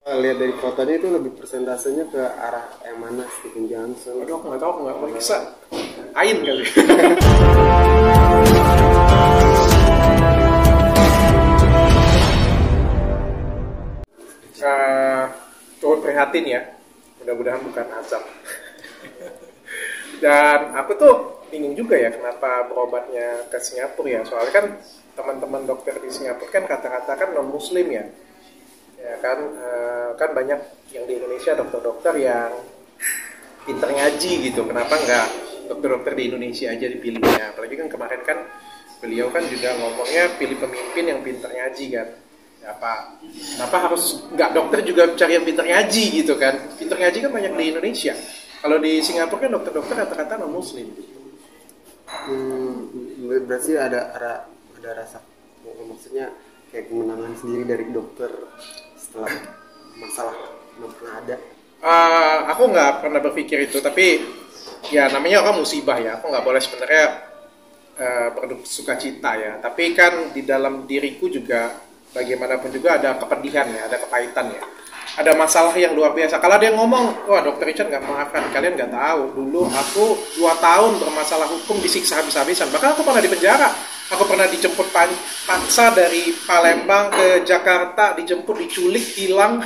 Lihat dari fotonya itu lebih persentasenya ke arah yang mana, Steven Johnson? Aduh, aku nggak tahu, aku nggak periksa. Ain kali. Turut prihatin ya. Mudah-mudahan bukan azab. Dan aku tuh bingung juga ya kenapa berobatnya ke Singapura ya. Soalnya kan teman-teman dokter di Singapura kan kata-kata kan non-muslim ya. Ya kan, kan banyak yang di Indonesia dokter-dokter yang pinter ngaji gitu. Kenapa nggak dokter-dokter di Indonesia aja dipilihnya? Apalagi kan kemarin kan beliau kan juga ngomongnya pilih pemimpin yang pinter ngaji kan. Ya, kenapa harus nggak dokter juga cari yang pinter ngaji gitu kan? Pinter ngaji kan banyak di Indonesia. Kalau di Singapura kan dokter-dokter kata-kata non-muslim. Berarti ada rasa, maksudnya kayak kemenangan sendiri dari dokter setelah masalah pernah ada. Aku nggak pernah berpikir itu, tapi ya namanya orang musibah ya. Aku nggak boleh sebenarnya bersuka cita ya. Tapi kan di dalam diriku juga bagaimanapun juga ada kepedihan ya, ada kepahitan ya. Ada masalah yang luar biasa. Kalau ada yang ngomong, wah Dr. Richard nggak maafkan, kalian nggak tahu. Dulu aku 2 tahun bermasalah hukum disiksa habis-habisan. Bahkan aku pernah di penjara. Aku pernah dijemput paksa dari Palembang ke Jakarta, dijemput, diculik, hilang.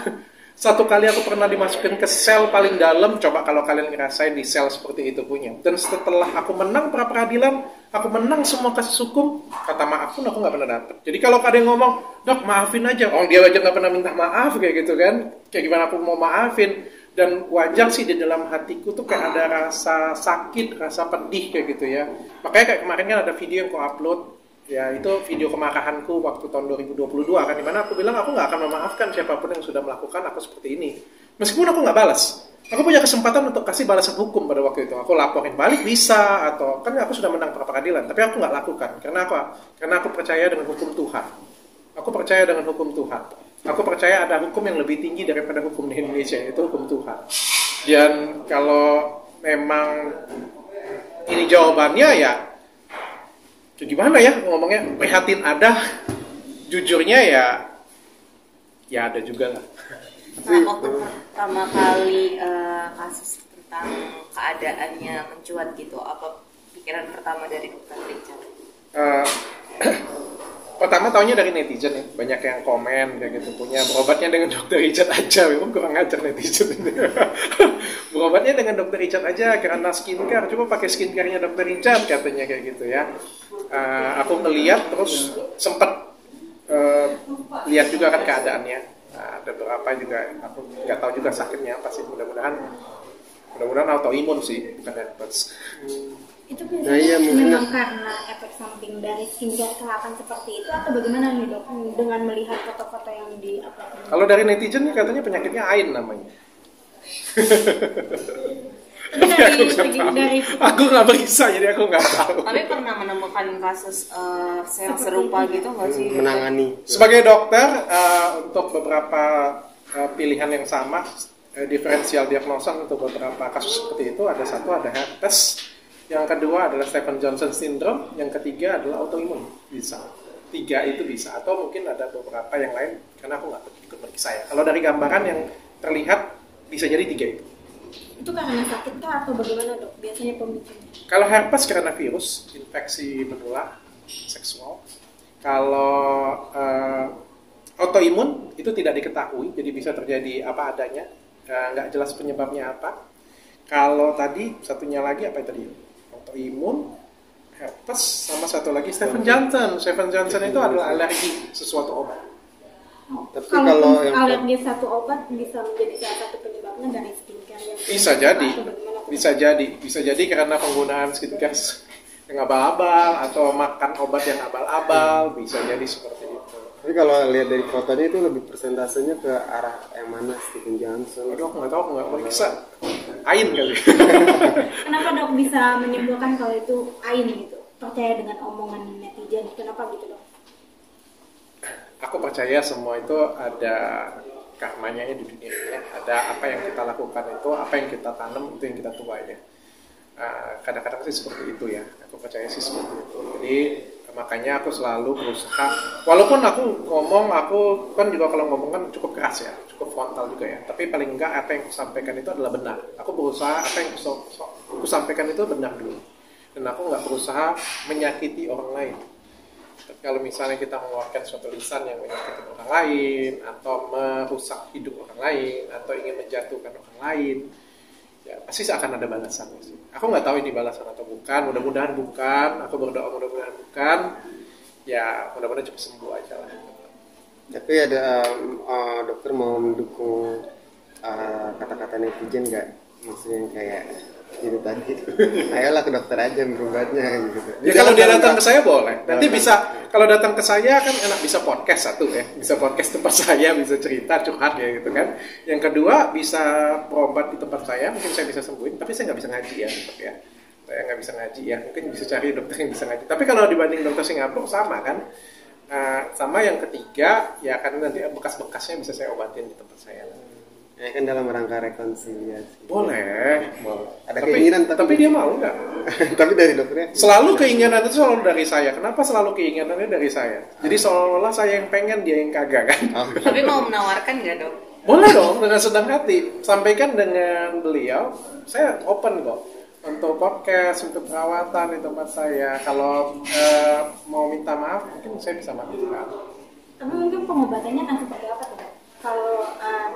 1 kali aku pernah dimasukin ke sel paling dalam. Coba kalau kalian ngerasain di sel seperti itu punya. Dan setelah aku menang pra peradilan, aku menang semua kasus hukum, kata maaf pun aku nggak pernah dapet. Jadi kalau ada yang ngomong, dok maafin aja, dia aja nggak pernah minta maaf kayak gitu kan, kayak gimana aku mau maafin? Dan wajar sih di dalam hatiku tuh kayak ada rasa sakit, rasa pedih kayak gitu ya. Makanya kayak kemarin kan ada video yang aku upload, ya itu video kemarahanku waktu tahun 2022 kan, dimana aku bilang aku nggak akan memaafkan siapapun yang sudah melakukan aku seperti ini. Meskipun aku nggak balas. Aku punya kesempatan untuk kasih balasan hukum pada waktu itu. Aku laporin balik bisa, atau kan aku sudah menang pra peradilan, tapi aku nggak lakukan. Karena apa? Karena aku percaya dengan hukum Tuhan. Aku percaya dengan hukum Tuhan. Aku percaya ada hukum yang lebih tinggi daripada hukum di Indonesia, yaitu hukum Tuhan. Dan kalau memang ini jawabannya ya gimana ya ngomongnya, prihatin ada, jujurnya ya ada juga lah. Nah, waktu pertama kali kasus tentang keadaannya mencuat gitu, apa pikiran pertama dari Dr. Richard? Pertama tahunya dari netizen ya, banyak yang komen kayak gitu, punya berobatnya dengan Dr. Richard aja, memang kurang ajar netizen ini. Berobatnya dengan Dr. Richard aja karena skincare, coba pakai skincare-nya Dr. Richard katanya kayak gitu ya. Aku ngeliat terus sempat lihat juga kan keadaannya. Ada beberapa juga aku nggak tahu juga sakitnya apa sih, mudah-mudahan autoimun sih, bukan herpes. Itu biasanya memang karena efek samping dari skincare akan seperti itu atau bagaimana nih dok dengan melihat foto-foto yang di-upload? Kalau dari netizen nih katanya penyakitnya AIN namanya. Aku nggak periksa jadi aku nggak tahu. Tapi pernah menemukan kasus yang serupa gitu nggak sih? Menangani. Sebagai dokter untuk beberapa pilihan yang sama, diferensial diagnosa untuk beberapa kasus seperti itu ada herpes, yang kedua adalah Steven Johnson syndrome, yang ketiga adalah autoimun. Bisa 3 itu bisa, atau mungkin ada beberapa yang lain karena aku nggak ikut periksa ya. Kalau dari gambaran yang terlihat bisa jadi 3 itu. Itu karena sakit kah atau bagaimana dok? Biasanya pemicunya? Kalau herpes karena virus, infeksi menular seksual. Kalau autoimun itu tidak diketahui, jadi bisa terjadi apa adanya, nggak jelas penyebabnya apa. Kalau tadi satunya lagi apa tadi? Autoimun, herpes, sama satu lagi Steven Johnson. Steven Johnson itu adalah alergi sesuatu obat. Tapi kalau yang alergi satu obat bisa menjadi salah satu penyebabnya dari skincare yang bisa jadi karena penggunaan skincare yang abal-abal atau makan obat yang abal-abal, bisa jadi seperti itu. Tapi kalau lihat dari fotonya itu lebih persentasenya ke arah yang mana, Steven Johnson? Aduh, aku nggak tahu, aku nggak periksa. Ain kali. Kenapa dok bisa menyimpulkan kalau itu Ain gitu? Percaya dengan omongan netizen? Kenapa gitu dok? Aku percaya semua itu ada karmanya di dunia ini ya. Ada apa yang kita lakukan itu, apa yang kita tanam itu yang kita tuai ya. Kadang-kadang sih seperti itu ya. Aku percaya sih seperti itu. Jadi Makanya aku selalu berusaha, walaupun aku kan juga kalau ngomong kan cukup keras ya, cukup frontal juga ya, tapi paling enggak apa yang aku sampaikan itu adalah benar. Aku berusaha apa yang aku sampaikan itu benar dulu, dan aku nggak berusaha menyakiti orang lain. Tapi kalau misalnya kita mengeluarkan suatu lisan yang menyakiti orang lain, atau merusak hidup orang lain, atau ingin menjatuhkan orang lain, ya pasti akan ada balasan sih. Aku nggak tahu ini balasan atau bukan, mudah-mudahan bukan. Aku berdoa mudah-mudahan bukan. Ya mudah-mudahan cepat sembuh aja lah. Tapi ada dokter mau mendukung kata-kata netizen nggak? Maksudnya kayak gitu tadi. Ayolah ke dokter aja berobatnya gitu. Ya kalau dia datang ke saya boleh. Nanti bisa kalau datang ke saya kan enak, bisa podcast satu ya, bisa podcast tempat saya, bisa cerita curhat ya gitu kan. Yang kedua bisa berobat di tempat saya, mungkin saya bisa sembuhin, tapi saya nggak bisa ngaji ya, tetap ya. Saya nggak bisa ngaji ya, mungkin bisa cari dokter yang bisa ngaji. Tapi kalau dibanding dokter Singapura sama kan. Sama yang ketiga ya kan nanti bekas-bekasnya bisa saya obatin di tempat saya. Ya kan dalam rangka rekonsiliasi. Boleh. Ada keinginan tapi dia mau nggak? Tapi dari dokternya. Selalu keinginan itu selalu dari saya. Kenapa selalu keinginannya dari saya? Jadi seolah-olah saya yang pengen, dia yang kagak kan? Tapi mau menawarkan nggak dok? Boleh dong, dengan senang hati. Sampaikan dengan beliau, saya open kok untuk podcast, untuk perawatan di tempat saya. Kalau mau minta maaf, mungkin saya bisa maafkan. Tapi mungkin pengobatannya akan seperti apa tuh dok? Kalau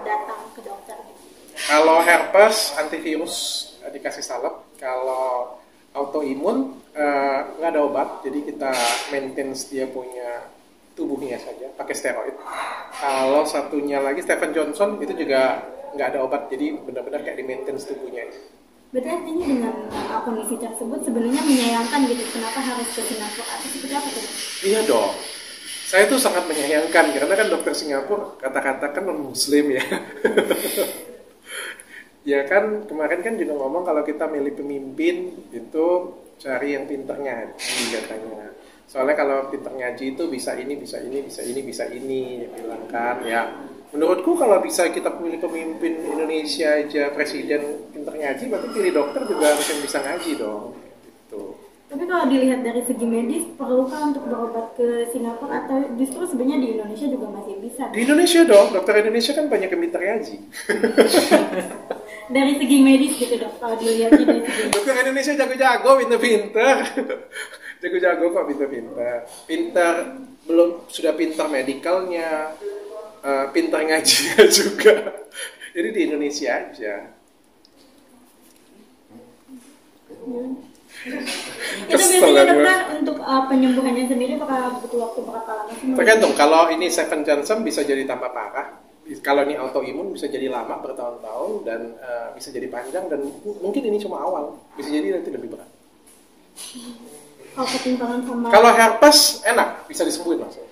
datang ke dokter? Kalau herpes, antivirus dikasih salep. Kalau autoimun nggak ada obat, jadi kita maintain dia punya tubuhnya saja, pakai steroid. Kalau satunya lagi Stephen Johnson itu juga nggak ada obat, jadi benar-benar kayak di maintain tubuhnya. Berarti artinya dengan kondisi tersebut sebenarnya menyayangkan gitu, kenapa harus ke Singapura atau seperti apa tuh? Iya dong. Saya tuh sangat menyayangkan karena kan dokter Singapura kata-kata kan non-muslim ya. Ya kan kemarin kan juga ngomong kalau kita milih pemimpin itu cari yang pintar ngaji katanya. Soalnya kalau pintar ngaji itu bisa ini, bisa ini, bisa ini, bisa ini, dia bilang kan ya. Menurutku kalau bisa kita pilih pemimpin Indonesia aja presiden pintar ngaji, berarti pilih dokter juga harus yang bisa ngaji dong. Gitu. Tapi kalau dilihat dari segi medis, perlukah untuk berobat ke Singapura atau justru sebenarnya di Indonesia juga masih bisa? Di Indonesia dong, dokter Indonesia kan banyak yang pintar ngaji. Dari segi medis gitu dok, kalau dilihatnya dari segi medis. Dokter Indonesia jago-jago, pintar-pintar. Jago-jago kok, pintar-pintar. Pintar, belum sudah pintar medikalnya, pintar ngajinya juga. Jadi di Indonesia aja. Itu biasanya dokter untuk penyembuhannya sendiri bakal butuh waktu berapa lama sih? Tergantung, kalau ini Stephen Johnson bisa jadi tambah parah. Kalau ini autoimun bisa jadi lama bertahun-tahun dan bisa jadi panjang, dan mungkin ini cuma awal, bisa jadi nanti lebih berat. Kalau ketimpangan sama. Kalau herpes enak, bisa disembuhin langsung.